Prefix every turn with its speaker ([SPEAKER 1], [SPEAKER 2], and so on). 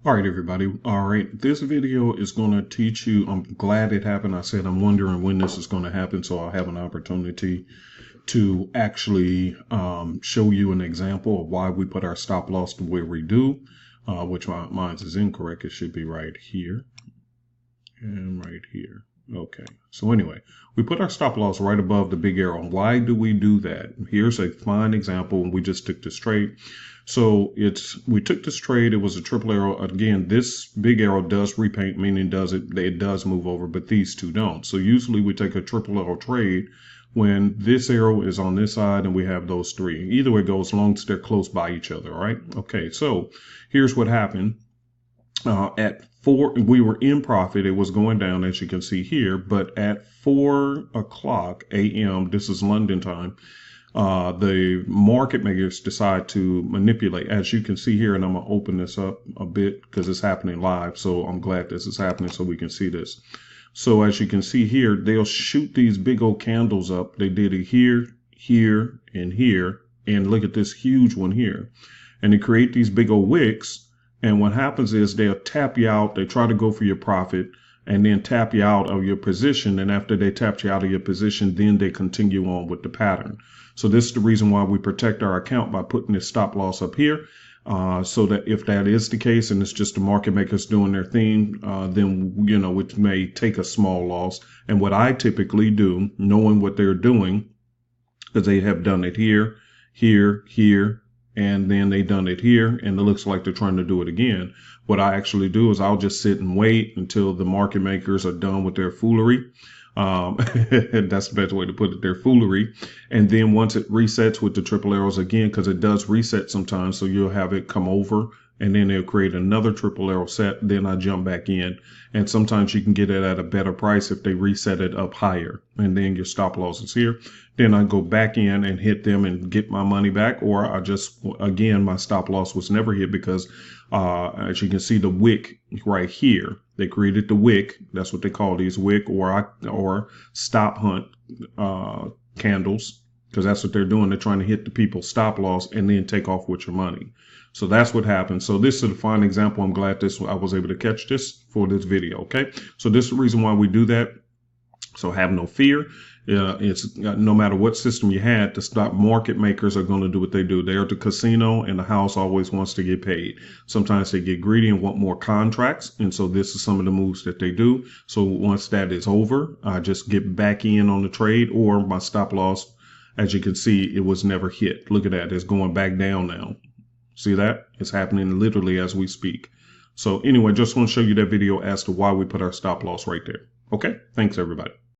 [SPEAKER 1] All right, everybody. All right, this video is going to teach you. I'm glad it happened. I said I'm wondering when this is going to happen, so I'll have an opportunity to actually show you an example of why we put our stop loss the way we do, which mine is incorrect. It should be right here and right here. Okay, so anyway, we put our stop loss right above the big arrow. Why do we do that? Here's a fine example, and we just took this trade. So we took this trade. It was a triple arrow. Again, this big arrow does repaint, meaning it does move over, but these two don't. So usually we take a triple arrow trade when this arrow is on this side and we have those three. Either way it goes, as long as they're close by each other, all right? Okay, so here's what happened. At 4, we were in profit. It was going down, as you can see here, but at 4 o'clock a.m., this is London time, the market makers decide to manipulate, as you can see here, and I'm going to open this up a bit because it's happening live, so I'm glad this is happening so we can see this. So as you can see here, they'll shoot these big old candles up. They did it here, here, and here, and look at this huge one here. And they create these big old wicks, and what happens is they'll tap you out. They try to go for your profit and then tap you out of your position. And after they tap you out of your position, then they continue on with the pattern. So this is the reason why we protect our account by putting this stop loss up here. So that if that is the case and it's just the market makers doing their thing, then, it may take a small loss. And what I typically do, knowing what they're doing, because they have done it here, here, here, and then they done it here, and it looks like they're trying to do it again. What I actually do is I'll just sit and wait until the market makers are done with their foolery. That's the best way to put it, their foolery. And then once it resets with the triple arrows again, because it does reset sometimes, so you'll have it come over and then they'll create another triple arrow set. Then I jump back in, and sometimes you can get it at a better price if they reset it up higher, and then your stop loss is here. Then I go back in and hit them and get my money back, or I just, again, my stop loss was never hit because as you can see, the wick right here, they created the wick. That's what they call these wick or stop hunt candles, because that's what they're doing. They're trying to hit the people's stop loss and then take off with your money. So that's what happened. So this is a fine example. I'm glad I was able to catch this for this video. Okay. So this is the reason why we do that. So have no fear. It's no matter what system you had, the stock market makers are going to do what they do. They're at the casino, and the house always wants to get paid. Sometimes they get greedy and want more contracts. And so this is some of the moves that they do. So once that is over, I just get back in on the trade, or my stop loss, as you can see, it was never hit. Look at that. It's going back down now. See that? It's happening literally as we speak. So anyway, just want to show you that video as to why we put our stop loss right there. Okay. Thanks, everybody.